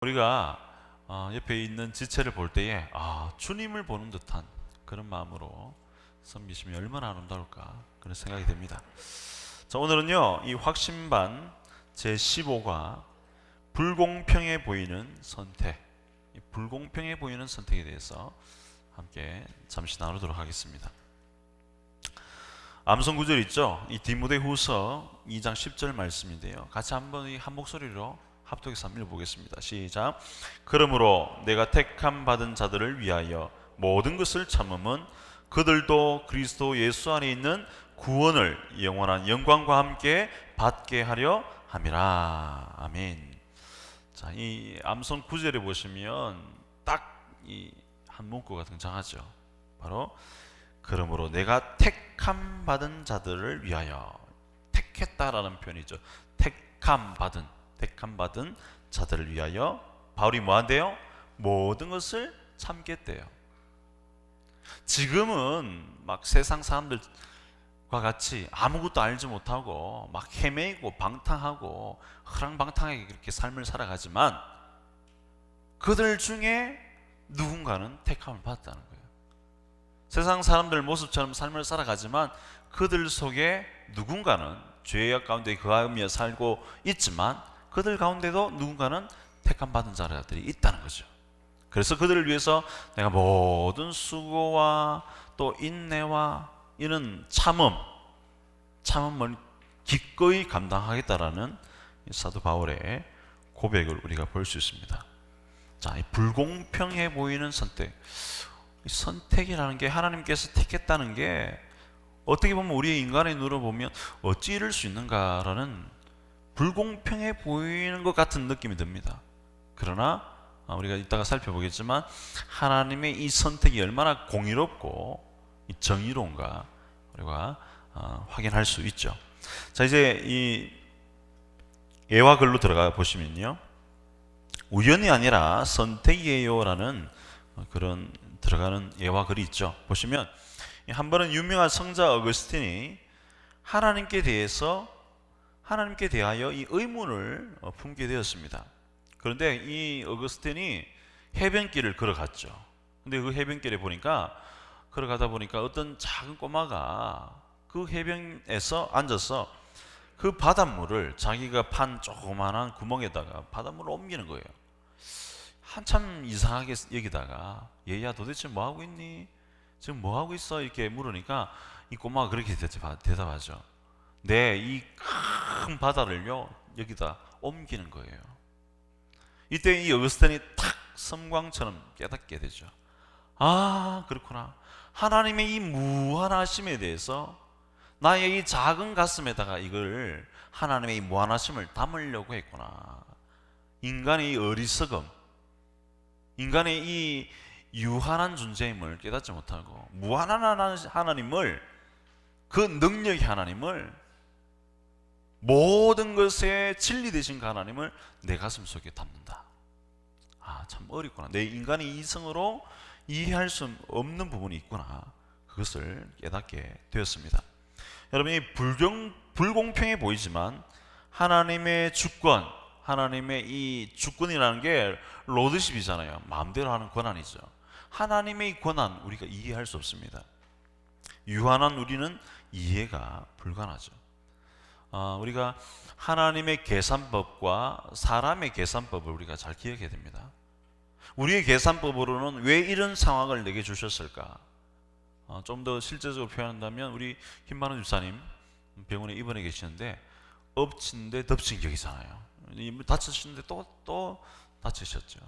우리가 옆에 있는 지체를 볼 때에 주님을 보는 듯한 그런 마음으로 섬기시면 얼마나 아름다울까 그런 생각이 됩니다. 자, 오늘은요 이 확신반 제15과 불공평해 보이는 선택, 이 불공평해 보이는 선택에 대해서 함께 잠시 나누도록 하겠습니다. 암송 구절 있죠? 이 디모데후서 2장 10절 말씀인데요. 같이 한번 한 목소리로 합독해서 한번 읽어보겠습니다. 시작. 그러므로 내가 택함 받은 자들을 위하여 모든 것을 참음은 그들도 그리스도 예수 안에 있는 구원을 영원한 영광과 함께 받게 하려 함이라. 아멘. 자, 이 암송 구절에 보시면 딱 이 한 문구가 등장하죠. 바로 그러므로 내가 택함 받은 자들을 위하여. 택했다라는 표현이죠. 택함 받은 자들을 위하여 바울이 뭐한대요? 모든 것을 참겠대요. 지금은 막 세상 사람들과 같이 아무것도 알지 못하고 막 헤매이고 방탕하고 허랑방탕하게 그렇게 삶을 살아가지만 그들 중에 누군가는 택함을 받았다는 거예요. 세상 사람들 모습처럼 삶을 살아가지만 그들 속에 누군가는 죄악 가운데 거하며 살고 있지만 그들 가운데도 누군가는 택함 받은 자들이 있다는 거죠. 그래서 그들을 위해서 내가 모든 수고와 또 인내와 이런 참음을 기꺼이 감당하겠다라는 사도 바울의 고백을 우리가 볼 수 있습니다. 자, 이 불공평해 보이는 선택. 이 선택이라는 게 하나님께서 택했다는 게 어떻게 보면 우리의 인간의 눈으로 보면 어찌 이럴 수 있는가라는 불공평해 보이는 것 같은 느낌이 듭니다. 그러나 우리가 이따가 살펴보겠지만 하나님의 이 선택이 얼마나 공의롭고 정의로운가 우리가 확인할 수 있죠. 자, 이제 이 예화글로 들어가 보시면요, 우연이 아니라 선택이에요 라는 그런 들어가는 예화글이 있죠. 보시면 한 번은 유명한 성자 어거스틴이 하나님께 대하여 이 의문을 품게 되었습니다. 그런데 이 어거스틴이 해변길을 걸어갔죠. 근데 그 해변길에 걸어가다 보니까 어떤 작은 꼬마가 그 해변에서 앉아서 그 바닷물을 자기가 판 조그만한 구멍에다가 바닷물을 옮기는 거예요. 한참 이상하게 여기다가 얘야 도대체 뭐하고 있니? 지금 뭐하고 있어? 이렇게 물으니까 이 꼬마가 그렇게 대답하죠. 네, 이 큰 바다를요 여기다 옮기는 거예요. 이때 이 어거스틴이 탁 섬광처럼 깨닫게 되죠. 아, 그렇구나. 하나님의 이 무한하심에 대해서 나의 이 작은 가슴에다가 이걸 하나님의 이 무한하심을 담으려고 했구나. 인간의 이 어리석음, 인간의 이 유한한 존재임을 깨닫지 못하고 무한한 하나님을, 그 능력의 하나님을, 모든 것에 진리 되신 그 하나님을 내 가슴 속에 담는다. 참 어렵구나. 내 인간의 이성으로 이해할 수 없는 부분이 있구나. 그것을 깨닫게 되었습니다. 여러분, 이 불공평해 보이지만 하나님의 주권, 하나님의 이 주권이라는 게 로드십이잖아요. 마음대로 하는 권한이죠. 하나님의 이 권한 우리가 이해할 수 없습니다. 유한한 우리는 이해가 불가능하죠. 우리가 하나님의 계산법과 사람의 계산법을 우리가 잘 기억해야 됩니다. 우리의 계산법으로는 왜 이런 상황을 내게 주셨을까? 좀 더 실제적으로 표현한다면 우리 김만원 집사님 병원에 입원해 계시는데 엎친 데 덮친 격이잖아요. 다치셨는데 또 다치셨죠.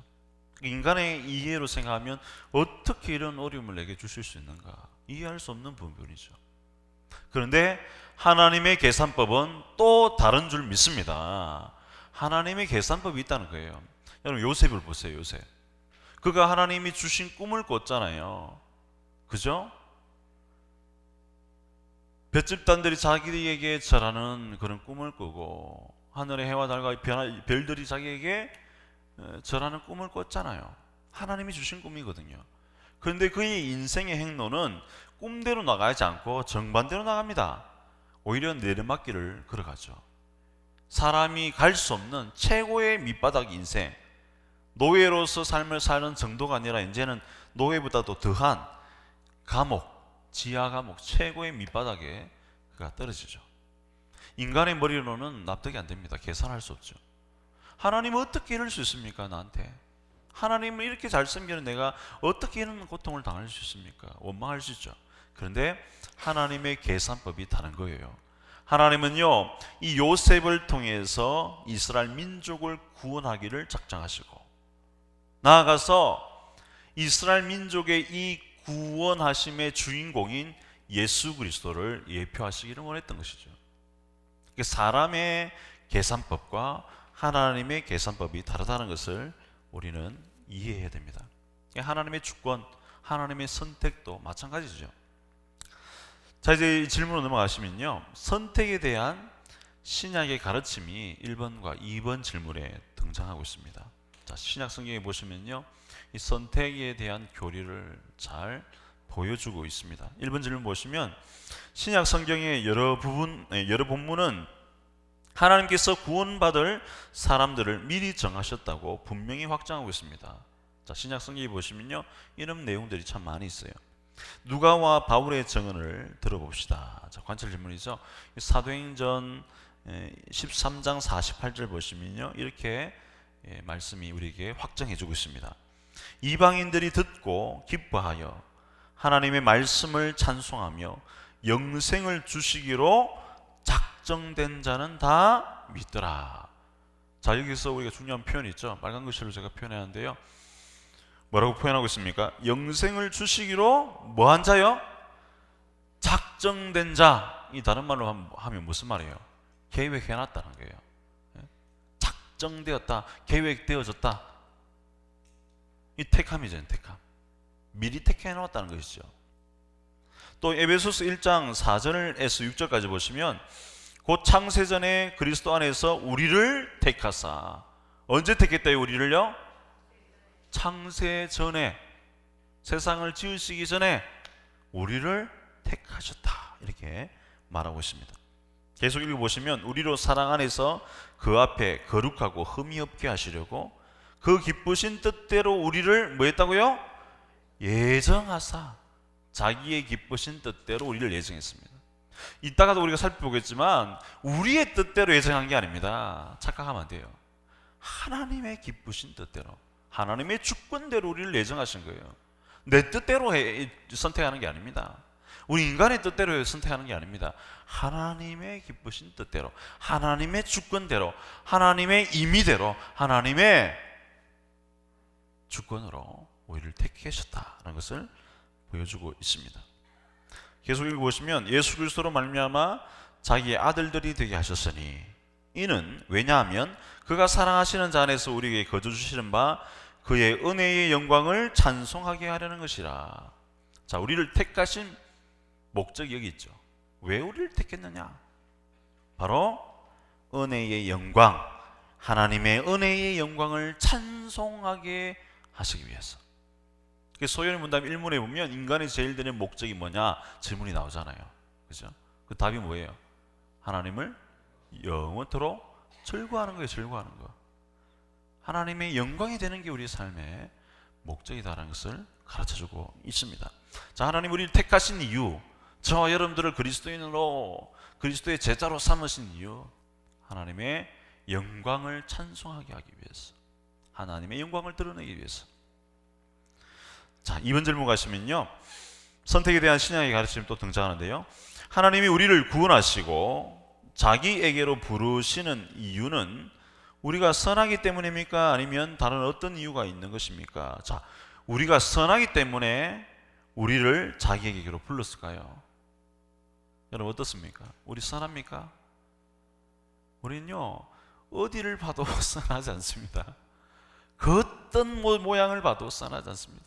인간의 이해로 생각하면 어떻게 이런 어려움을 내게 주실 수 있는가? 이해할 수 없는 부분이죠. 그런데 하나님의 계산법은 또 다른 줄 믿습니다. 하나님의 계산법이 있다는 거예요. 여러분, 요셉을 보세요. 요셉, 그가 하나님이 주신 꿈을 꿨잖아요. 그죠? 볏집단들이 자기에게 절하는 그런 꿈을 꾸고 하늘의 해와 달과 별들이 자기에게 절하는 꿈을 꿨잖아요. 하나님이 주신 꿈이거든요. 그런데 그의 인생의 행로는 꿈대로 나가지 않고 정반대로 나갑니다. 오히려 내리막길을 걸어가죠. 사람이 갈 수 없는 최고의 밑바닥 인생, 노예로서 삶을 사는 정도가 아니라 이제는 노예보다도 더한 감옥, 지하 감옥 최고의 밑바닥에 그가 떨어지죠. 인간의 머리로는 납득이 안 됩니다. 계산할 수 없죠. 하나님은 어떻게 이럴 수 있습니까? 나한테 하나님을 이렇게 잘 섬기는 내가 어떻게 이런 고통을 당할 수 있습니까? 원망할 수 있죠. 그런데 하나님의 계산법이 다른 거예요. 하나님은요, 이 요셉을 통해서 이스라엘 민족을 구원하기를 작정하시고, 나아가서 이스라엘 민족의 이 구원하심의 주인공인 예수 그리스도를 예표하시기를 원했던 것이죠. 사람의 계산법과 하나님의 계산법이 다르다는 것을 우리는 이해해야 됩니다. 하나님의 주권, 하나님의 선택도 마찬가지죠. 자, 이제 질문으로 넘어가시면요, 선택에 대한 신약의 가르침이 1번과 2번 질문에 등장하고 있습니다. 자, 신약 성경에 보시면요, 이 선택에 대한 교리를 잘 보여주고 있습니다. 1번 질문 보시면 신약 성경의 여러 본문은 하나님께서 구원받을 사람들을 미리 정하셨다고 분명히 확정하고 있습니다. 자, 신약 성경에 보시면요, 이런 내용들이 참 많이 있어요. 누가와 바울의 증언을 들어봅시다. 자, 관찰 질문이죠. 사도행전 13장 48절 보시면요, 이렇게 말씀이 우리에게 확정해주고 있습니다. 이방인들이 듣고 기뻐하여 하나님의 말씀을 찬송하며 영생을 주시기로 작정된 자는 다 믿더라. 자, 여기서 우리가 중요한 표현이 있죠. 빨간 글씨로 제가 표현하는데요, 뭐라고 표현하고 있습니까? 영생을 주시기로 뭐한 자요? 작정된 자. 이 다른 말로 하면 무슨 말이에요? 계획해놨다는 거예요. 작정되었다, 계획되어졌다. 이 택함이죠. 택함. 미리 택해놓았다는 것이죠. 또 에베소서 1장 4절에서 6절까지 보시면 곧 창세전에 그리스도 안에서 우리를 택하사. 언제 택했다요? 우리를요? 창세전에, 세상을 지으시기 전에 우리를 택하셨다, 이렇게 말하고 있습니다. 계속 읽어보시면 우리로 사랑 안에서 그 앞에 거룩하고 흠이 없게 하시려고 그 기쁘신 뜻대로 우리를 뭐 했다고요? 예정하사. 자기의 기쁘신 뜻대로 우리를 예정했습니다. 이따가도 우리가 살펴보겠지만 우리의 뜻대로 예정한 게 아닙니다. 착각하면 안 돼요. 하나님의 기쁘신 뜻대로, 하나님의 주권대로 우리를 예정하신 거예요. 내 뜻대로 선택하는 게 아닙니다. 우리 인간의 뜻대로 선택하는 게 아닙니다. 하나님의 기쁘신 뜻대로, 하나님의 주권대로, 하나님의 임의대로, 하나님의 주권으로 우리를 택하셨다는 것을 보여주고 있습니다. 계속 읽어보시면 예수 그리스도로 말미암아 자기의 아들들이 되게 하셨으니 이는 왜냐하면 그가 사랑하시는 자 안에서 우리에게 거저 주시는 바 그의 은혜의 영광을 찬송하게 하려는 것이라. 자, 우리를 택하신 목적이 여기 있죠. 왜 우리를 택했느냐? 바로 은혜의 영광, 하나님의 은혜의 영광을 찬송하게 하시기 위해서. 소연의 문답 1문에 보면 인간의 제일 드는 목적이 뭐냐 질문이 나오잖아요. 그죠? 그 답이 뭐예요? 하나님을 영원토록 즐거워하는 거예요. 즐거워하는 거. 하나님의 영광이 되는 게 우리의 삶의 목적이다라는 것을 가르쳐주고 있습니다. 자, 하나님 우리를 택하신 이유, 저와 여러분들을 그리스도인으로, 그리스도의 제자로 삼으신 이유, 하나님의 영광을 찬송하게 하기 위해서, 하나님의 영광을 드러내기 위해서. 자, 2번 질문 가시면요, 선택에 대한 신약의 가르침이 또 등장하는데요, 하나님이 우리를 구원하시고 자기에게로 부르시는 이유는 우리가 선하기 때문입니까? 아니면 다른 어떤 이유가 있는 것입니까? 자, 우리가 선하기 때문에 우리를 자기에게로 불렀을까요? 여러분 어떻습니까? 우리 선합니까? 우리는요, 어디를 봐도 선하지 않습니다. 그 어떤 모양을 봐도 선하지 않습니다.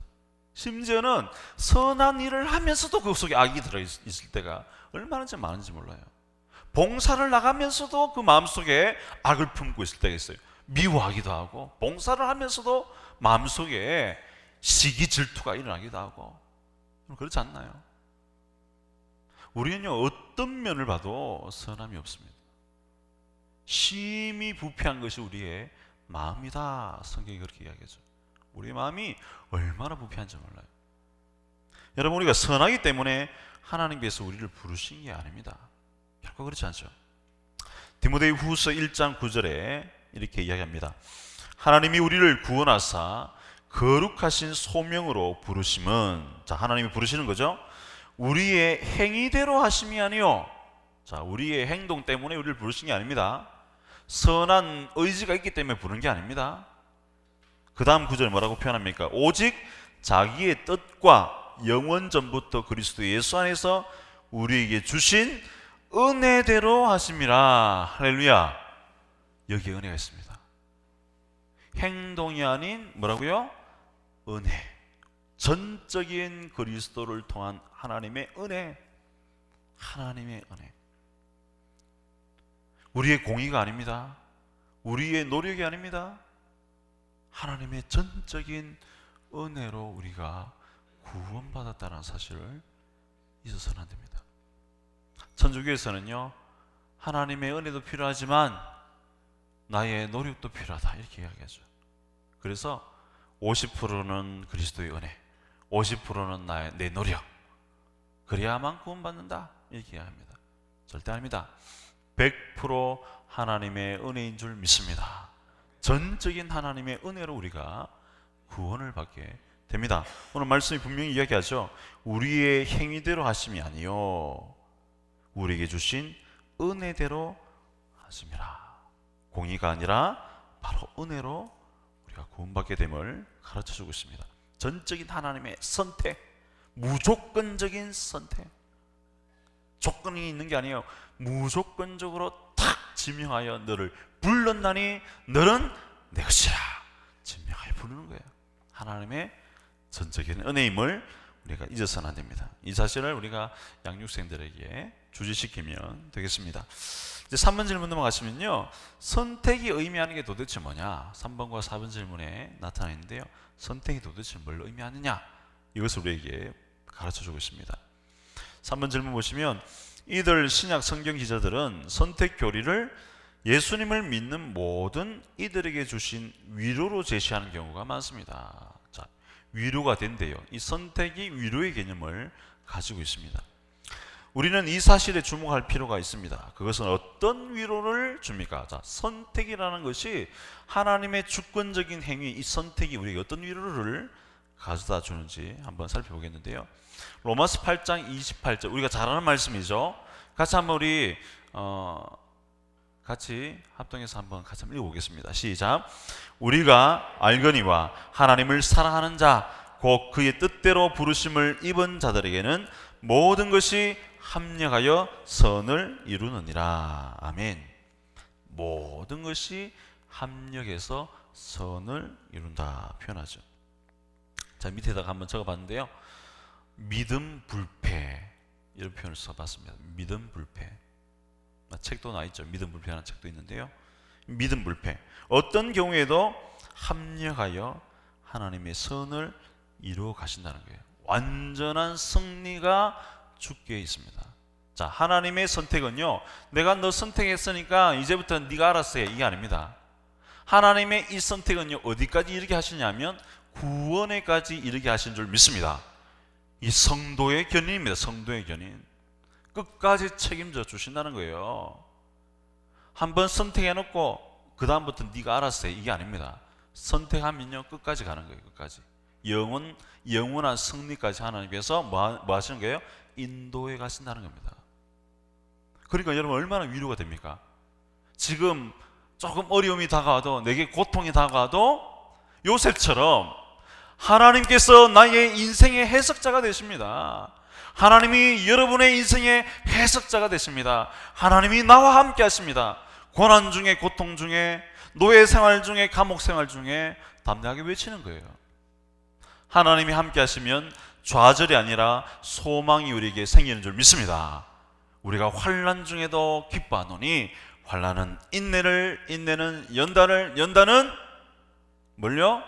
심지어는 선한 일을 하면서도 그 속에 악이 들어있을 때가 얼마나 많은지 몰라요. 봉사를 나가면서도 그 마음속에 악을 품고 있을 때가 있어요. 미워하기도 하고, 봉사를 하면서도 마음속에 시기 질투가 일어나기도 하고. 그렇지 않나요? 우리는요, 어떤 면을 봐도 선함이 없습니다. 심히 부패한 것이 우리의 마음이다. 성경이 그렇게 이야기하죠. 우리의 마음이 얼마나 부패한지 몰라요. 여러분, 우리가 선하기 때문에 하나님께서 우리를 부르신 게 아닙니다. 결코 그렇지 않죠. 디모데 후서 1장 9절에 이렇게 이야기합니다. 하나님이 우리를 구원하사 거룩하신 소명으로 부르심은, 자, 하나님이 부르시는 거죠. 우리의 행위대로 하심이 아니요, 자, 우리의 행동 때문에 우리를 부르신 게 아닙니다. 선한 의지가 있기 때문에 부르는 게 아닙니다. 그 다음 구절 뭐라고 표현합니까? 오직 자기의 뜻과 영원 전부터 그리스도 예수 안에서 우리에게 주신 은혜대로 하심이라. 할렐루야. 여기에 은혜가 있습니다. 행동이 아닌 뭐라고요? 은혜. 전적인 그리스도를 통한 하나님의 은혜. 하나님의 은혜. 우리의 공의가 아닙니다. 우리의 노력이 아닙니다. 하나님의 전적인 은혜로 우리가 구원받았다는 사실을 잊어서는 안 됩니다. 천주교에서는요, 하나님의 은혜도 필요하지만 나의 노력도 필요하다, 이렇게 이야기하죠. 그래서 50%는 그리스도의 은혜, 50%는 내 노력, 그래야만 구원받는다, 이렇게 이야기합니다. 절대 아닙니다. 100% 하나님의 은혜인 줄 믿습니다. 전적인 하나님의 은혜로 우리가 구원을 받게 됩니다. 오늘 말씀이 분명히 이야기하죠. 우리의 행위대로 하심이 아니요, 우리에게 주신 은혜대로 하심이라. 공의가 아니라 바로 은혜로 우리가 구원받게 됨을 가르쳐주고 있습니다. 전적인 하나님의 선택, 무조건적인 선택. 조건이 있는 게 아니에요. 무조건적으로 탁 지명하여 너를 불렀나니 너는 내 것이라 지명하여 부르는 거예요. 하나님의 전적인 은혜임을 우리가 잊어서는 안 됩니다. 이 사실을 우리가 양육생들에게 주지시키면 되겠습니다. 이제 3번 질문 넘어가시면요, 선택이 의미하는 게 도대체 뭐냐? 3번과 4번 질문에 나타나 있는데요, 선택이 도대체 뭘 의미하느냐? 이것을 우리에게 가르쳐주고 있습니다. 3번 질문 보시면, 이들 신약 성경 기자들은 선택 교리를 예수님을 믿는 모든 이들에게 주신 위로로 제시하는 경우가 많습니다. 자, 위로가 된대요. 이 선택이 위로의 개념을 가지고 있습니다. 우리는 이 사실에 주목할 필요가 있습니다. 그것은 어떤 위로를 줍니까? 자, 선택이라는 것이 하나님의 주권적인 행위, 이 선택이 우리에게 어떤 위로를 가져다 주는지 한번 살펴보겠는데요. 로마서 8장 28절, 우리가 잘 아는 말씀이죠. 같이 한번 우리 같이 합동해서 한번 같이 읽어보겠습니다. 시작. 우리가 알거니와 하나님을 사랑하는 자, 곧 그의 뜻대로 부르심을 입은 자들에게는 모든 것이 합력하여 선을 이루느니라. 아멘. 모든 것이 합력해서 선을 이룬다 표현하죠. 자, 밑에다가 한번 적어봤는데요, 믿음 불패, 이런 표현을 써봤습니다. 믿음 불패. 책도 나있죠. 믿음 불패라는 책도 있는데요, 믿음 불패, 어떤 경우에도 합력하여 하나님의 선을 이루어 가신다는 거예요. 완전한 승리가 주께 있습니다. 자, 하나님의 선택은요, 내가 너 선택했으니까 이제부터 네가 알아서 해, 이게 아닙니다. 하나님의 이 선택은요, 어디까지 이르게 하시냐면 구원에까지 이르게 하신 줄 믿습니다. 이 성도의 견인입니다. 성도의 견인. 끝까지 책임져 주신다는 거예요. 한번 선택해놓고 그 다음부터 네가 알아서 해, 이게 아닙니다. 선택하면요, 끝까지 가는 거예요. 끝까지 영원한 승리까지 하나님께서 뭐 하시는 거예요? 인도해 가신다는 겁니다. 그러니까 여러분, 얼마나 위로가 됩니까? 지금 조금 어려움이 다가와도, 내게 고통이 다가와도 요셉처럼 하나님께서 나의 인생의 해석자가 되십니다. 하나님이 여러분의 인생의 해석자가 되십니다. 하나님이 나와 함께 하십니다. 고난 중에, 고통 중에, 노예 생활 중에, 감옥 생활 중에 담대하게 외치는 거예요. 하나님이 함께 하시면 좌절이 아니라 소망이 우리에게 생기는 줄 믿습니다. 우리가 환난 중에도 기뻐하노니 환난은 인내를, 인내는 연단을, 연단은 뭘요?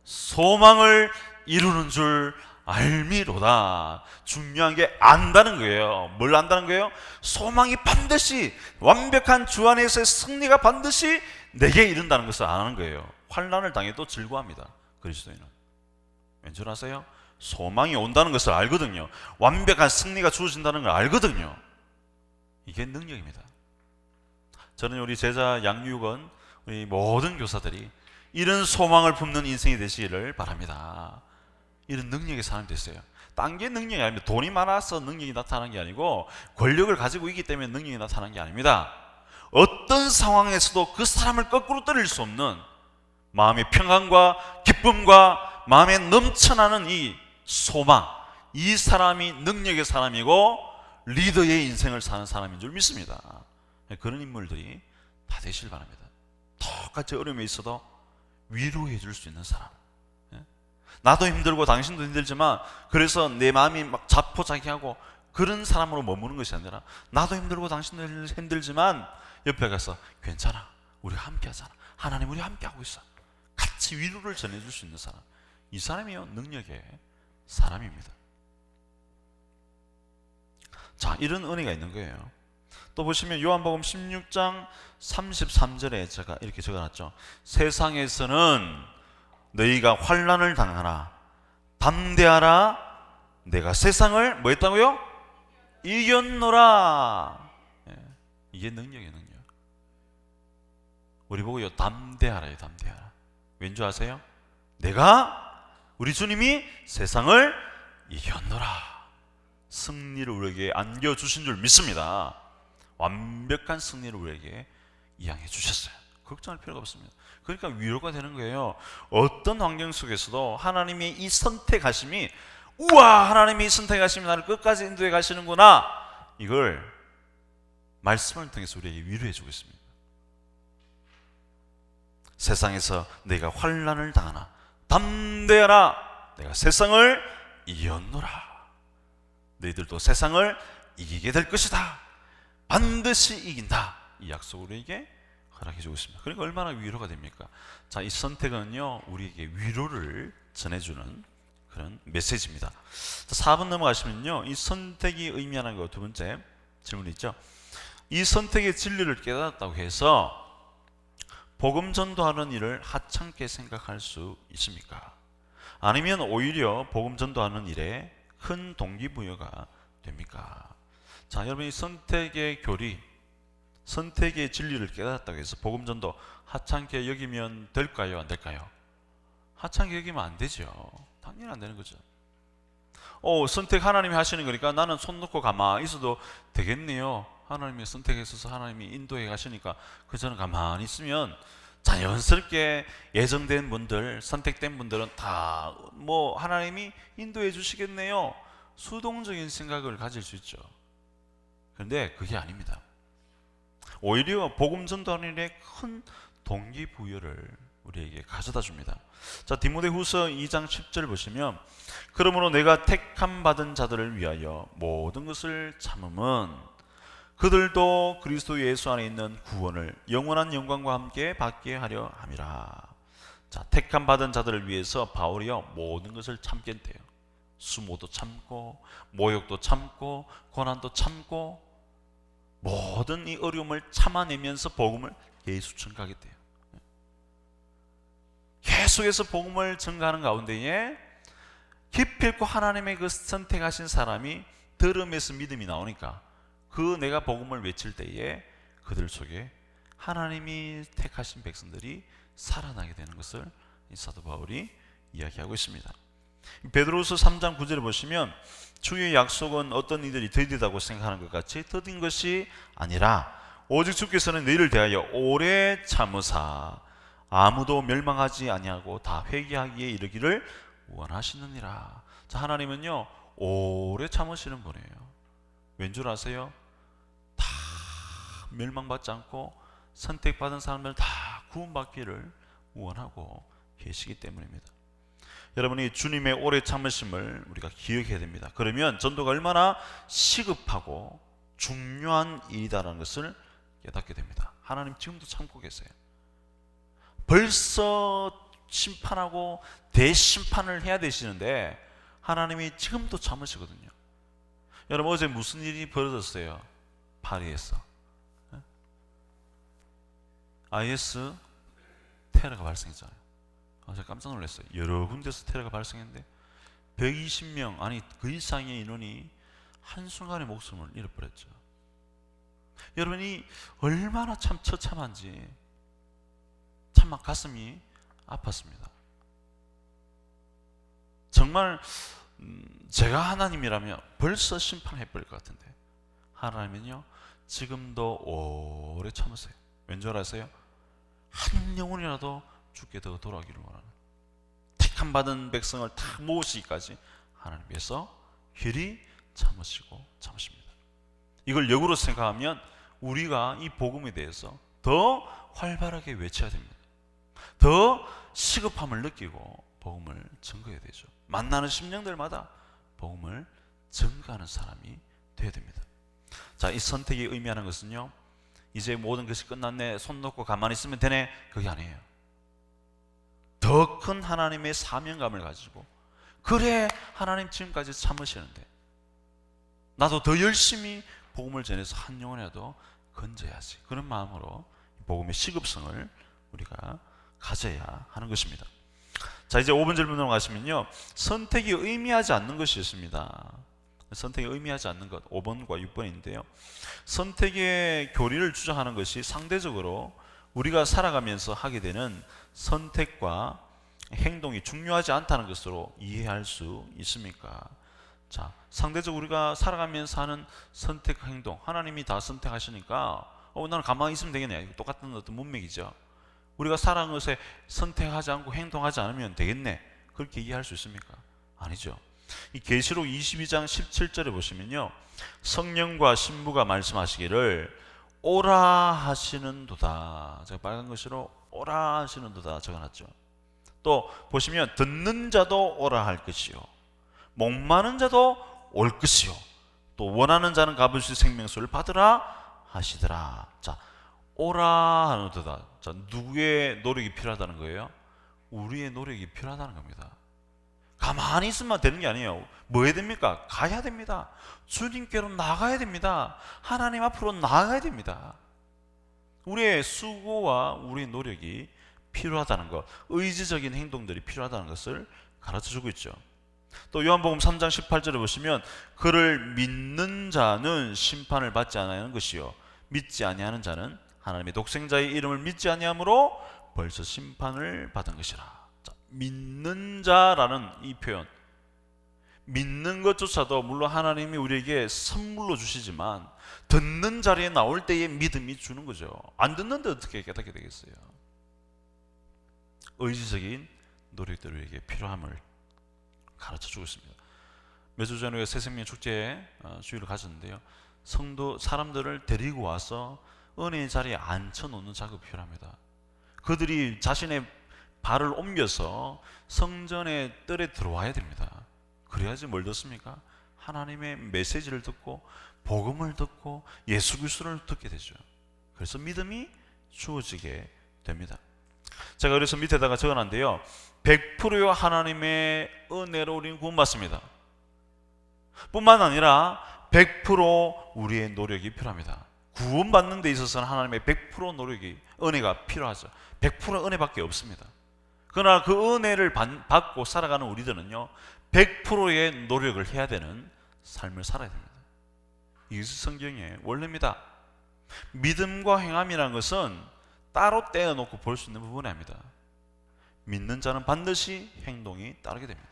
소망을 이루는 줄 알미로다. 중요한 게 안다는 거예요. 뭘 안다는 거예요? 소망이 반드시, 완벽한 주 안에서의 승리가 반드시 내게 이른다는 것을 아는 거예요. 환난을 당해도 즐거워합니다. 그리스도인은. 왠 줄 아세요? 소망이 온다는 것을 알거든요. 완벽한 승리가 주어진다는 걸 알거든요. 이게 능력입니다. 저는 우리 제자 양육원 우리 모든 교사들이 이런 소망을 품는 인생이 되시기를 바랍니다. 이런 능력의 사람이 됐어요. 딴 게 능력이 아닙니다. 돈이 많아서 능력이 나타나는 게 아니고 권력을 가지고 있기 때문에 능력이 나타나는 게 아닙니다. 어떤 상황에서도 그 사람을 거꾸로 때릴 수 없는 마음의 평안과 기쁨과 마음에 넘쳐나는 이 소망, 이 사람이 능력의 사람이고 리더의 인생을 사는 사람인 줄 믿습니다. 그런 인물들이 다 되시길 바랍니다. 똑같이 어려움에 있어도 위로해 줄 수 있는 사람. 나도 힘들고 당신도 힘들지만 그래서 내 마음이 막 자포자기하고 그런 사람으로 머무는 것이 아니라 나도 힘들고 당신도 힘들지만 옆에 가서 괜찮아, 우리 함께 하잖아, 하나님 우리 함께 하고 있어, 같이 위로를 전해줄 수 있는 사람, 이 사람이요 능력의 사람입니다. 자, 이런 은혜가 있는 거예요. 또 보시면 요한복음 16장 33절에 제가 이렇게 적어놨죠. 세상에서는 너희가 환난을 당하나 담대하라, 내가 세상을 뭐 했다고요? 이겼노라. 이게 능력이에요. 능력. 우리 보고요 담대하라요. 담대하라. 왠지 아세요? 내가 우리 주님이 세상을 이겼노라. 승리를 우리에게 안겨주신 줄 믿습니다. 완벽한 승리를 우리에게 이양해 주셨어요. 걱정할 필요가 없습니다. 그러니까 위로가 되는 거예요. 어떤 환경 속에서도 하나님의 이 선택하심이, 우와, 하나님의 이 선택하심이 나를 끝까지 인도해 가시는구나, 이걸 말씀을 통해서 우리에게 위로해 주고 있습니다. 세상에서 내가 환난을 당하나 담대하라, 내가 세상을 이겼노라. 너희들도 세상을 이기게 될 것이다. 반드시 이긴다. 이 약속을 우리에게 허락해 주고 있습니다. 그러니까 얼마나 위로가 됩니까? 자, 이 선택은요 우리에게 위로를 전해주는 그런 메시지입니다. 자, 4번 넘어가시면요 이 선택이 의미하는 거 두 번째 질문이 있죠. 이 선택의 진리를 깨달았다고 해서 복음 전도하는 일을 하찮게 생각할 수 있습니까? 아니면 오히려 복음 전도하는 일에 큰 동기부여가 됩니까? 자, 여러분, 이 선택의 교리, 선택의 진리를 깨달았다고 해서 복음 전도 하찮게 여기면 될까요? 안 될까요? 하찮게 여기면 안 되죠. 당연히 안 되는 거죠. 선택 하나님이 하시는 거니까 나는 손 놓고 가만히 있어도 되겠네요. 하나님이 선택해 있어서 하나님이 인도해 가시니까 그 저는 가만히 있으면 자연스럽게 예정된 분들, 선택된 분들은 다 뭐 하나님이 인도해 주시겠네요. 수동적인 생각을 가질 수 있죠. 그런데 그게 아닙니다. 오히려 복음 전도하는 일에 큰 동기부여를 우리에게 가져다 줍니다. 자, 디모데후서 2장 10절 보시면, 그러므로 내가 택함 받은 자들을 위하여 모든 것을 참음은 그들도 그리스도 예수 안에 있는 구원을 영원한 영광과 함께 받게 하려 함이라. 자, 택함 받은 자들을 위해서 바울이요 모든 것을 참겠대요. 수모도 참고 모욕도 참고 고난도 참고 모든 이 어려움을 참아내면서 복음을 계속 전가하겠대요. 계속해서 복음을 전가하는 가운데에 기필코 하나님의 그 선택하신 사람이 들음에서 믿음이 나오니까 그 내가 복음을 외칠 때에 그들 속에 하나님이 택하신 백성들이 살아나게 되는 것을 이 사도 바울이 이야기하고 있습니다. 베드로후서 3장 9절을 보시면 주의 약속은 어떤 이들이 더디다고 생각하는 것 같이 더딘 것이 아니라 오직 주께서는 너희를 대하여 오래 참으사 아무도 멸망하지 아니하고 다 회개하기에 이르기를 원하시느니라. 자, 하나님은요 오래 참으시는 분이에요. 왠 줄 아세요? 다 멸망받지 않고 선택받은 사람들 다 구원받기를 원하고 계시기 때문입니다. 여러분이 주님의 오래 참으심을 우리가 기억해야 됩니다. 그러면 전도가 얼마나 시급하고 중요한 일이다라는 것을 깨닫게 됩니다. 하나님 지금도 참고 계세요. 벌써 심판하고 대심판을 해야 되시는데 하나님이 지금도 참으시거든요. 여러분, 어제 무슨 일이 벌어졌어요? 파리에서 IS 테러가 발생했잖아요. 제가 깜짝 놀랐어요. 여러 군데서 테러가 발생했는데 120명 아니 그 이상의 인원이 한순간에 목숨을 잃어버렸죠. 여러분이 얼마나 참 처참한지 참 가슴이 아팠습니다. 정말 제가 하나님이라면 벌써 심판해버릴 것 같은데 하나님은요 지금도 오래 참으세요. 왠지 아세요? 한 영혼이라도 죽게 더 돌아오기를 원하는 택함 받은 백성을 다 모으시기까지 하나님께서 길이 참으십니다. 이걸 역으로 생각하면 우리가 이 복음에 대해서 더 활발하게 외쳐야 됩니다. 더 시급함을 느끼고 복음을 증거해야 되죠. 만나는 심령들마다 복음을 증거하는 사람이 되어야 됩니다. 자, 이 선택이 의미하는 것은요 이제 모든 것이 끝났네 손 놓고 가만히 있으면 되네 그게 아니에요. 더 큰 하나님의 사명감을 가지고 그래 하나님 지금까지 참으시는데 나도 더 열심히 복음을 전해서 한 영혼이라도 건져야지 그런 마음으로 복음의 시급성을 우리가 가져야 하는 것입니다. 자, 이제 5번 질문으로 가시면요 선택이 의미하지 않는 것이 있습니다. 선택이 의미하지 않는 것 5번과 6번인데요 선택의 교리를 주장하는 것이 상대적으로 우리가 살아가면서 하게 되는 선택과 행동이 중요하지 않다는 것으로 이해할 수 있습니까? 자, 상대적으로 우리가 살아가면서 하는 선택 행동 하나님이 다 선택하시니까 나는 가만히 있으면 되겠네 똑같은 어떤 문맥이죠. 우리가 살아가는 것에 선택하지 않고 행동하지 않으면 되겠네 그렇게 이해할 수 있습니까? 아니죠. 이 계시록 22장 17절에 보시면요 성령과 신부가 말씀하시기를 오라 하시는도다. 제가 빨간 글씨로 오라 하시는도다 적어놨죠. 또 보시면 듣는 자도 오라 할 것이요 목마른 자도 올 것이요 또 원하는 자는 값없이 생명수를 받으라 하시더라. 자, 오라 하는도다. 자, 누구의 노력이 필요하다는 거예요? 우리의 노력이 필요하다는 겁니다. 가만히 있으면 되는 게 아니에요. 뭐 해야 됩니까? 가야 됩니다. 주님께로 나가야 됩니다. 하나님 앞으로 나가야 됩니다. 우리의 수고와 우리의 노력이 필요하다는 것, 의지적인 행동들이 필요하다는 것을 가르쳐주고 있죠. 또 요한복음 3장 18절에 보시면 그를 믿는 자는 심판을 받지 않는 것이요 믿지 아니하는 자는 하나님의 독생자의 이름을 믿지 아니함으로 벌써 심판을 받은 것이라. 자, 믿는 자라는 이 표현, 믿는 것조차도 물론 하나님이 우리에게 선물로 주시지만 듣는 자리에 나올 때의 믿음이 주는 거죠. 안 듣는데 어떻게 깨닫게 되겠어요? 의지적인 노력들이 우리에게 필요함을 가르쳐주고 있습니다. 몇 주 전에 새생명 축제 주일을 가졌는데요 성도 사람들을 데리고 와서 은혜의 자리에 앉혀놓는 작업이 필요합니다. 그들이 자신의 발을 옮겨서 성전의 뜰에 들어와야 됩니다. 그래야지 뭘 듣습니까? 하나님의 메시지를 듣고 복음을 듣고 예수 그리스도를 듣게 되죠. 그래서 믿음이 주어지게 됩니다. 제가 그래서 밑에다가 적어놨는데요 100%의 하나님의 은혜로 우리는 구원받습니다. 뿐만 아니라 100% 우리의 노력이 필요합니다. 구원받는 데 있어서는 하나님의 100% 노력이 은혜가 필요하죠. 100% 은혜밖에 없습니다. 그러나 그 은혜를 받고 살아가는 우리들은요 100%의 노력을 해야 되는 삶을 살아야 됩니다. 이것이 성경의 원리입니다. 믿음과 행함이라는 것은 따로 떼어놓고 볼 수 있는 부분이 아닙니다. 믿는 자는 반드시 행동이 따르게 됩니다.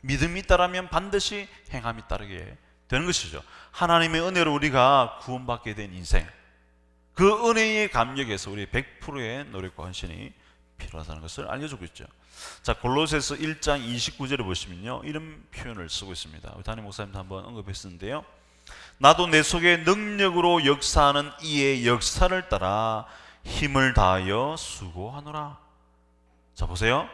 믿음이 따르면 반드시 행함이 따르게 되는 것이죠. 하나님의 은혜로 우리가 구원받게 된 인생, 그 은혜의 감격에서 우리의 100%의 노력과 헌신이 필요하다는 것을 알려주고 있죠. 자, 골로새서 1장 29절에 보시면요 이런 표현을 쓰고 있습니다. 우리 담임 목사님도 한번 언급했었는데요 나도 내 속에 능력으로 역사하는 이의 역사를 따라 힘을 다하여 수고하노라. 자, 보세요.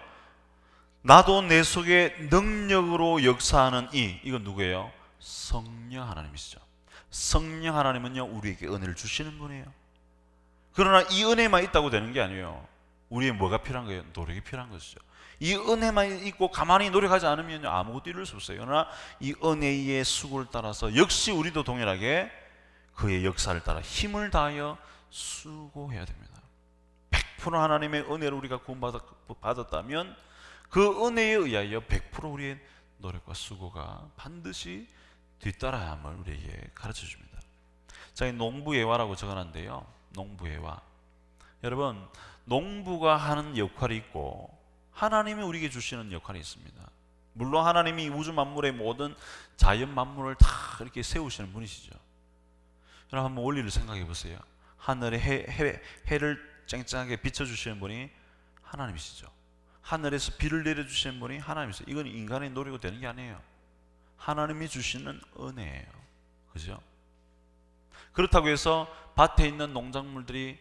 나도 내 속에 능력으로 역사하는 이건 누구예요? 성령 하나님이시죠. 성령 하나님은요 우리에게 은혜를 주시는 분이에요. 그러나 이 은혜만 있다고 되는 게 아니에요. 우리의 뭐가 필요한 거예요? 노력이 필요한 것이죠. 이 은혜만 있고 가만히 노력하지 않으면 아무것도 이룰 수 없어요. 그러나 이 은혜의 수고를 따라서 역시 우리도 동일하게 그의 역사를 따라 힘을 다하여 수고해야 됩니다. 100% 하나님의 은혜로 우리가 구원받았다면 그 은혜에 의하여 100% 우리의 노력과 수고가 반드시 뒤따라야 함을 우리에게 가르쳐 줍니다. 자, 농부예화라고 적어놨는데요. 농부예화. 여러분, 농부가 하는 역할이 있고 하나님이 우리에게 주시는 역할이 있습니다. 물론 하나님이 우주 만물의 모든 자연 만물을 다 이렇게 세우시는 분이시죠. 여러분 한번 원리를 생각해 보세요. 하늘에 해를 쨍쨍하게 비춰주시는 분이 하나님이시죠. 하늘에서 비를 내려주시는 분이 하나님이시죠. 이건 인간의 노력으로 되는 게 아니에요. 하나님이 주시는 은혜예요. 그죠? 그렇다고 해서 밭에 있는 농작물들이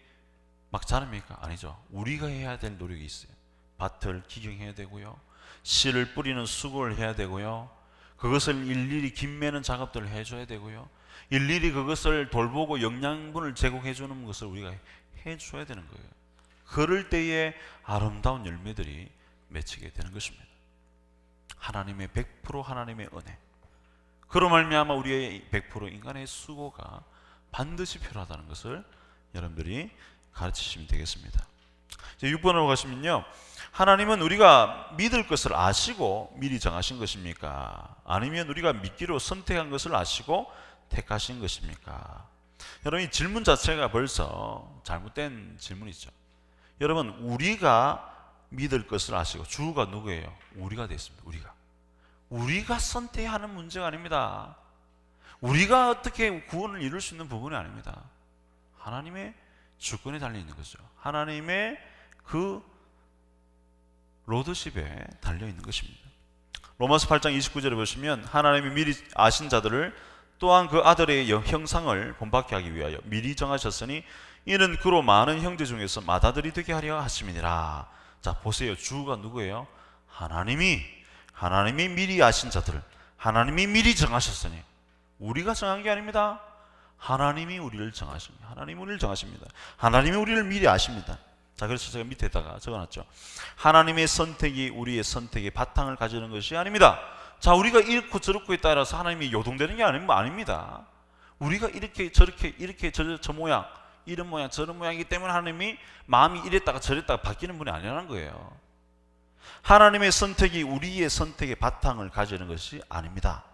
막 자랍니까? 아니죠. 우리가 해야 될 노력이 있어요. 밭을 기경해야 되고요, 씨를 뿌리는 수고를 해야 되고요, 그것을 일일이 김 매는 작업들을 해줘야 되고요, 일일이 그것을 돌보고 영양분을 제공해 주는 것을 우리가 해줘야 되는 거예요. 그럴 때에 아름다운 열매들이 맺히게 되는 것입니다. 하나님의 100% 하나님의 은혜, 그로 말미암아 우리의 100% 인간의 수고가 반드시 필요하다는 것을 여러분들이 가르치시면 되겠습니다. 이제 6번으로 가시면요, 하나님은 우리가 믿을 것을 아시고 미리 정하신 것입니까? 아니면 우리가 믿기로 선택한 것을 아시고 택하신 것입니까? 여러분, 이 질문 자체가 벌써 잘못된 질문이죠. 여러분, 우리가 믿을 것을 아시고, 주가 누구예요? 우리가 됐습니다. 우리가 선택하는 문제가 아닙니다. 우리가 어떻게 구원을 이룰 수 있는 부분이 아닙니다. 하나님의 주권에 달려있는 거죠. 하나님의 그 로드십에 달려있는 것입니다. 로마서 8장 29절에 보시면 하나님이 미리 아신 자들을 또한 그 아들의 형상을 본받게 하기 위하여 미리 정하셨으니 이는 그로 많은 형제 중에서 맏아들이 되게 하려 하심이니라. 자, 보세요. 주가 누구예요? 하나님이 미리 아신 자들을 하나님이 미리 정하셨으니, 우리가 정한 게 아닙니다. 하나님이 우리를 정하십니다. 하나님이 우리를 정하십니다. 하나님이 우리를 미리 아십니다. 자, 그래서 제가 밑에다가 적어놨죠. 하나님의 선택이 우리의 선택의 바탕을 가지는 것이 아닙니다. 자, 우리가 이렇고 저렇고에 따라서 하나님이 요동되는 게 아닙니다. 우리가 이렇게 저렇게 이렇게 저 모양, 이런 모양 저런 모양이기 때문에 하나님이 마음이 이랬다가 저랬다가 바뀌는 분이 아니라는 거예요. 하나님의 선택이 우리의 선택의 바탕을 가지는 것이 아닙니다.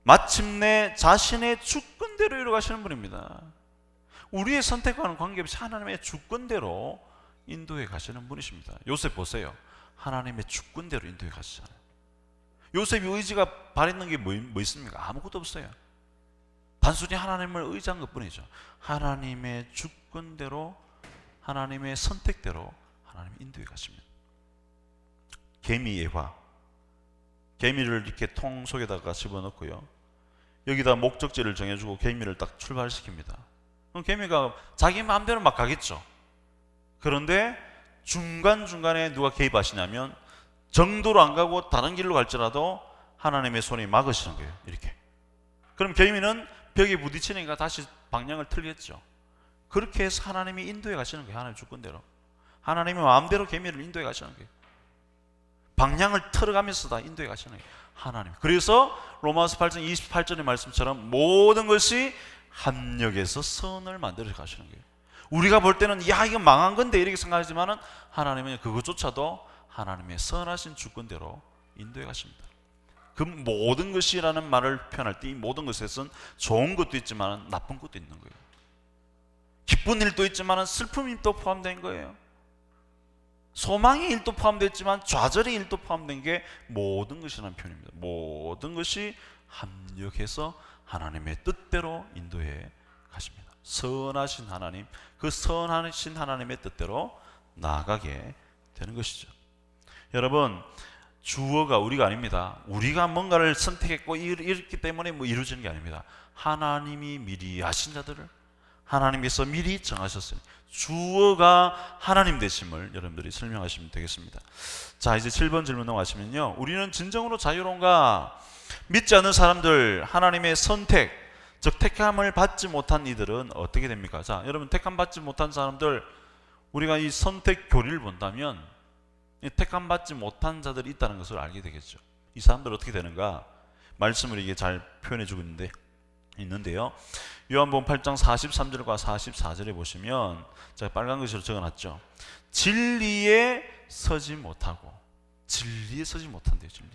마침내 자신의 주권대로 이루어가시는 분입니다. 우리의 선택과는 관계없이 하나님의 주권대로 인도해 가시는 분이십니다. 요셉 보세요. 하나님의 주권대로 인도해 가시잖아요. 요셉이 의지가 바랬는 게 뭐 있습니까? 아무것도 없어요. 단순히 하나님을 의지한 것뿐이죠. 하나님의 주권대로, 하나님의 선택대로 하나님이 인도해 가십니다. 개미 예화, 개미를 이렇게 통 속에다가 집어넣고요, 여기다 목적지를 정해주고 개미를 딱 출발시킵니다. 그럼 개미가 자기 마음대로 막 가겠죠. 그런데 중간중간에 누가 개입하시냐면 정도로 안 가고 다른 길로 갈지라도 하나님의 손이 막으시는 거예요. 이렇게. 그럼 개미는 벽에 부딪히니까 다시 방향을 틀겠죠. 그렇게 해서 하나님이 인도해 가시는 거예요. 하나님의 주권대로. 하나님의 마음대로 개미를 인도해 가시는 거예요. 방향을 틀어가면서 다 인도해 가시는 거예요. 하나님. 그래서 로마서 8장 28절의 말씀처럼 모든 것이 합력해서 선을 만들어 가시는 거예요. 우리가 볼 때는 야, 이거 망한 건데 이렇게 생각하지만은 하나님은 그것조차도 하나님의 선하신 주권대로 인도해 가십니다. 그 모든 것이라는 말을 표현할 때 이 모든 것에서는 좋은 것도 있지만 나쁜 것도 있는 거예요. 기쁜 일도 있지만 슬픔 일도 포함된 거예요. 소망의 일도 포함되어 있지만 좌절의 일도 포함된 게 모든 것이라는 표현입니다. 모든 것이 합력해서 하나님의 뜻대로 인도해 가십니다. 선하신 하나님, 그 선하신 하나님의 뜻대로 나아가게 되는 것이죠. 여러분, 주어가 우리가 아닙니다. 우리가 뭔가를 선택했고 이렇기 때문에 뭐 이루어지는 게 아닙니다. 하나님이 미리 아신 자들을 하나님께서 미리 정하셨어요. 주어가 하나님 되심을 여러분들이 설명하시면 되겠습니다. 자, 이제 7번 질문 넘어가시면요, 우리는 진정으로 자유로운가? 믿지 않는 사람들, 하나님의 선택, 즉 택함을 받지 못한 이들은 어떻게 됩니까? 자, 여러분, 택함 받지 못한 사람들, 우리가 이 선택 교리를 본다면 택함 받지 못한 자들이 있다는 것을 알게 되겠죠. 이 사람들 어떻게 되는가? 말씀을 이게 잘 표현해 주고 있는데 있는데요. 요한복음 8장 43절과 44절에 보시면 제가 빨간 글씨로 적어놨죠. 진리에 서지 못하고, 진리에 서지 못한대요. 진리.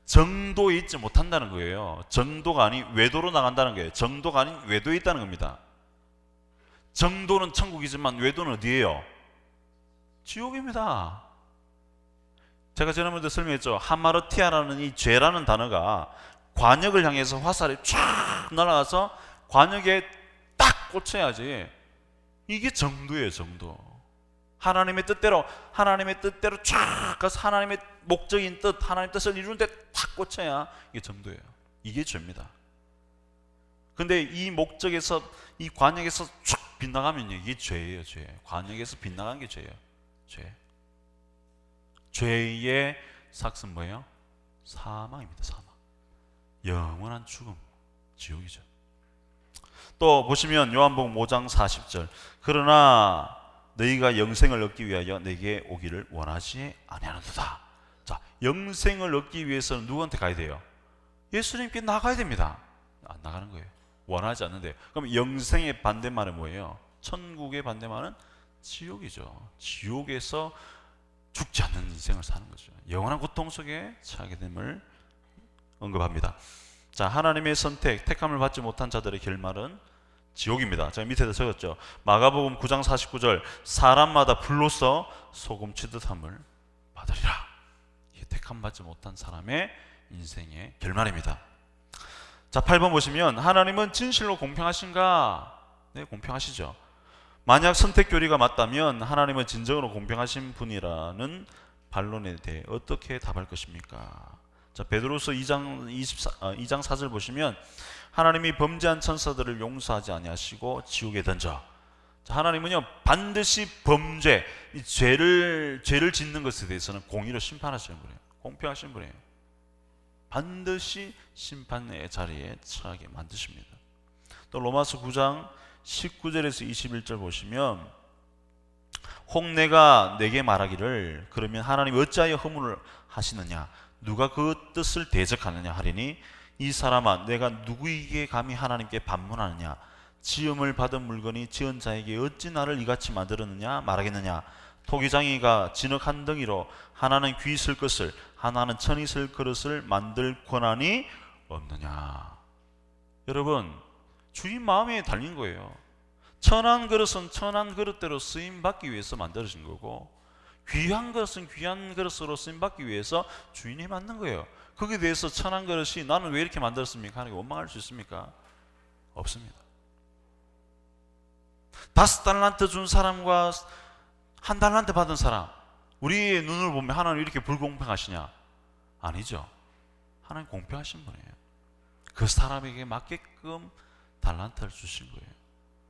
정도에 있지 못한다는 거예요. 정도가 아닌 외도로 나간다는 거예요. 정도가 아닌 외도에 있다는 겁니다. 정도는 천국이지만 외도는 어디예요? 지옥입니다. 제가 지난번에 설명했죠. 하마르티아라는 이 죄라는 단어가 관역을 향해서 화살이 쫙 날아가서 관역에 딱 꽂혀야지. 이게 정도예요. 정도. 하나님의 뜻대로 쫙 가서 하나님의 목적인 뜻, 하나님의 뜻을 이루는데 탁 꽂혀야 이게 정도예요. 이게 죄입니다. 근데 이 목적에서, 이 관역에서 쭉 빗나가면요, 이게 죄예요. 죄. 관역에서 빗나간 게 죄예요. 죄. 죄의 삭은 뭐예요? 사망입니다. 사망. 영원한 죽음, 지옥이죠. 또 보시면 요한복음 5장 40절, 그러나 너희가 영생을 얻기 위하여 내게 오기를 원하지 아니하는도다. 자, 영생을 얻기 위해서는 누구한테 가야 돼요? 예수님께 나가야 됩니다. 안 나가는 거예요. 원하지 않는데. 그럼 영생의 반대말은 뭐예요? 천국의 반대말은 지옥이죠. 지옥에서 죽지 않는 인생을 사는 거죠. 영원한 고통 속에 처하게 됨을 언급합니다. 자, 하나님의 선택, 택함을 받지 못한 자들의 결말은 지옥입니다. 제가 밑에다 적었죠. 마가복음 9장 49절, 사람마다 불로써 소금 치듯함을 받으리라. 이게 택함 받지 못한 사람의 인생의 결말입니다. 자, 8번 보시면 하나님은 진실로 공평하신가? 네, 공평하시죠. 만약 선택 교리가 맞다면 하나님은 진정으로 공평하신 분이라는 반론에 대해 어떻게 답할 것입니까? 자, 베드로서 2장 4절 보시면 하나님이 범죄한 천사들을 용서하지 아니하시고 지옥에 던져. 자, 하나님은요 반드시 범죄, 이 죄를 짓는 것에 대해서는 공의로 심판하시는 분이에요. 공평하신 분이에요. 반드시 심판의 자리에 처하게 만드십니다. 또 로마서 9장 19절에서 21절 보시면 혹 내가 내게 말하기를 그러면 하나님이 어찌하여 허물을 하시느냐, 누가 그 뜻을 대적하느냐 하리니 이 사람아 내가 누구에게 감히 하나님께 반문하느냐, 지음을 받은 물건이 지은 자에게 어찌 나를 이같이 만들었느냐 말하겠느냐, 토기장이가 진흙 한 덩이로 하나는 귀 쓸 것을 하나는 천이 쓸 그릇을 만들 권한이 없느냐. 여러분, 주인 마음에 달린 거예요. 천한 그릇은 천한 그릇대로 쓰임받기 위해서 만들어진 거고, 귀한 그릇은 귀한 그릇으로 쓰임받기 위해서 주인이 만든 거예요. 거기에 대해서 천한 그릇이 나는 왜 이렇게 만들었습니까? 하는 게 원망할 수 있습니까? 없습니다. 5달란트 준 사람과 1달란트 받은 사람, 우리의 눈을 보면 하나님 이렇게 불공평하시냐? 아니죠. 하나님 공평하신 분이에요. 그 사람에게 맞게끔 달란트를 주신 거예요.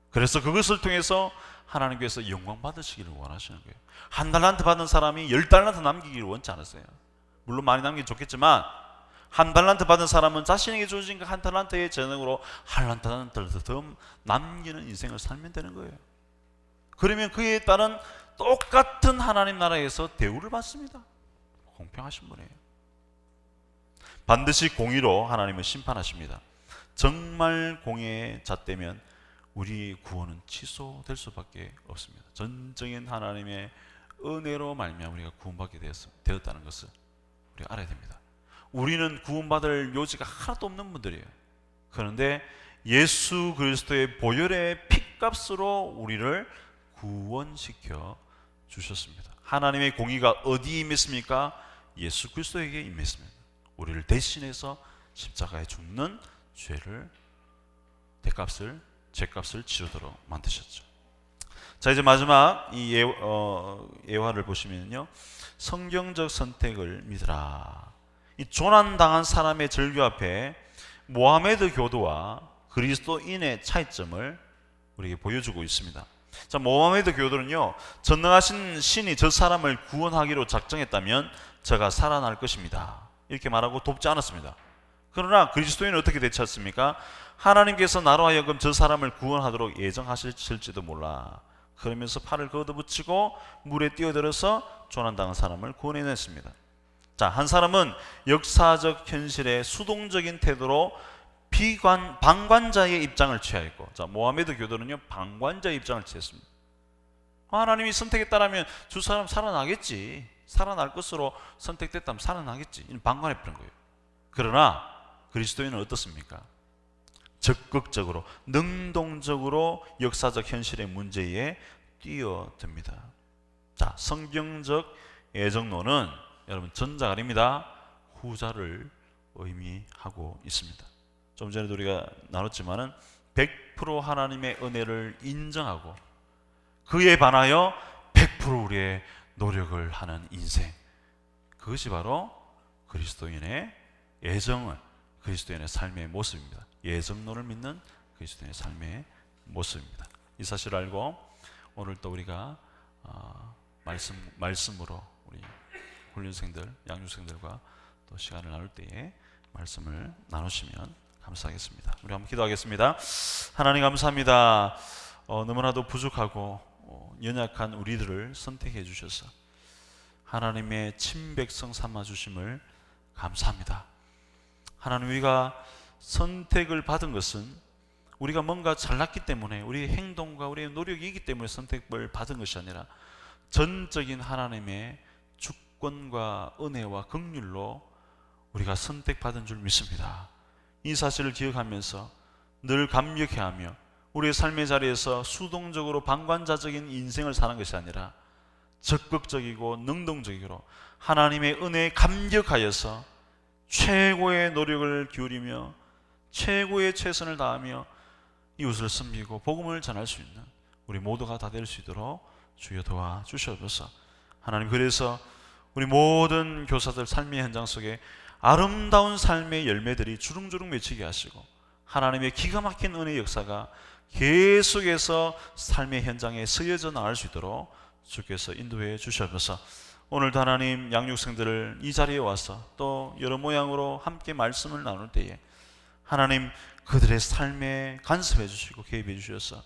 그래서 그것을 통해서 하나님께서 영광 받으시기를 원하시는 거예요. 1달란트 받은 사람이 10달란트 남기기를 원치 않았어요. 물론 많이 남기면 좋겠지만 1달란트 받은 사람은 자신에게 주어진 그 1달란트의 재능으로 1달란트를 더 남기는 인생을 살면 되는 거예요. 그러면 그에 따른 똑같은 하나님 나라에서 대우를 받습니다. 공평하신 분이에요. 반드시 공의로 하나님은 심판하십니다. 정말 공의에 잣대면 우리 구원은 취소될 수밖에 없습니다. 전적인 하나님의 은혜로 말미암아 우리가 구원받게 되었다는 것을 우리가 알아야 됩니다. 우리는 구원받을 요지가 하나도 없는 분들이에요. 그런데 예수 그리스도의 보혈의 피값으로 우리를 구원시켜 주셨습니다. 하나님의 공의가 어디에 임했습니까? 예수 그리스도에게 임했습니다. 우리를 대신해서 십자가에 죽는 죄값을 치르도록 만드셨죠. 자, 이제 마지막 이 예화를 보시면요, 성경적 선택을 믿으라. 이 조난당한 사람의 절규 앞에 모하메드 교도와 그리스도인의 차이점을 우리에게 보여주고 있습니다. 자, 모하메드 교도는요, 전능하신 신이 저 사람을 구원하기로 작정했다면 저가 살아날 것입니다, 이렇게 말하고 돕지 않았습니다. 그러나 그리스도인은 어떻게 대처했습니까? 하나님께서 나로 하여금 저 사람을 구원하도록 예정하실지도 몰라, 그러면서 팔을 걷어붙이고 물에 뛰어들어서 조난당한 사람을 구원해냈습니다. 자, 한 사람은 역사적 현실에 수동적인 태도로 방관자의 입장을 취하였고, 자, 모하메드 교도는요 방관자의 입장을 취했습니다. 하나님이 선택했다라면 두 사람 살아나겠지, 살아날 것으로 선택됐다면 살아나겠지, 방관해버린 거예요. 그러나 그리스도인은 어떻습니까? 적극적으로, 능동적으로 역사적 현실의 문제에 뛰어듭니다. 자, 성경적 애정론은 여러분 전자가 아닙니다, 후자를 의미하고 있습니다. 좀 전에도 우리가 나눴지만은 100% 하나님의 은혜를 인정하고 그에 반하여 100% 우리의 노력을 하는 인생, 그것이 바로 그리스도인의 애정을, 그리스도인의 삶의 모습입니다. 예정론을 믿는 그리스도인의 삶의 모습입니다. 이 사실을 알고 오늘 또 우리가 말씀으로 우리 훈련생들, 양육생들과 또 시간을 나눌 때에 말씀을 나누시면 감사하겠습니다. 우리 한번 기도하겠습니다. 하나님 감사합니다. 너무나도 부족하고 연약한 우리들을 선택해 주셔서 하나님의 친백성 삼아 주심을 감사합니다. 하나님, 우리가 선택을 받은 것은 우리가 뭔가 잘났기 때문에, 우리의 행동과 우리의 노력이 있기 때문에 선택을 받은 것이 아니라 전적인 하나님의 주권과 은혜와 긍휼로 우리가 선택받은 줄 믿습니다. 이 사실을 기억하면서 늘 감격해하며 우리의 삶의 자리에서 수동적으로 방관자적인 인생을 사는 것이 아니라 적극적이고 능동적으로 하나님의 은혜에 감격하여서 최고의 노력을 기울이며 최고의 최선을 다하며 이웃을 섬기고 복음을 전할 수 있는 우리 모두가 다 될 수 있도록 주여 도와주셔서, 하나님, 그래서 우리 모든 교사들 삶의 현장 속에 아름다운 삶의 열매들이 주릉주릉 맺히게 하시고 하나님의 기가 막힌 은혜의 역사가 계속해서 삶의 현장에 쓰여져 나갈 수 있도록 주께서 인도해 주셔서, 오늘도 하나님 양육생들을 이 자리에 와서 또 여러 모양으로 함께 말씀을 나눌 때에 하나님 그들의 삶에 간섭해 주시고 개입해 주셔서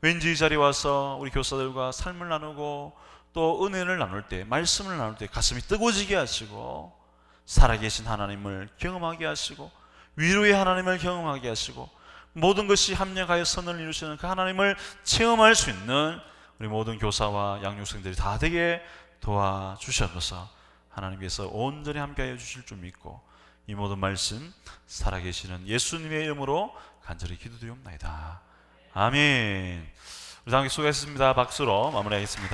왠지 이 자리에 와서 우리 교사들과 삶을 나누고 또 은혜를 나눌 때, 말씀을 나눌 때 가슴이 뜨거워지게 하시고 살아계신 하나님을 경험하게 하시고 위로의 하나님을 경험하게 하시고 모든 것이 합력하여 선을 이루시는 그 하나님을 체험할 수 있는 우리 모든 교사와 양육생들이 다 되게 도와주셔서 하나님께서 온전히 함께하여 주실 줄 믿고 이 모든 말씀 살아계시는 예수님의 이름으로 간절히 기도드리옵나이다. 아멘. 우리 다 함께 수고하셨습니다. 박수로 마무리하겠습니다.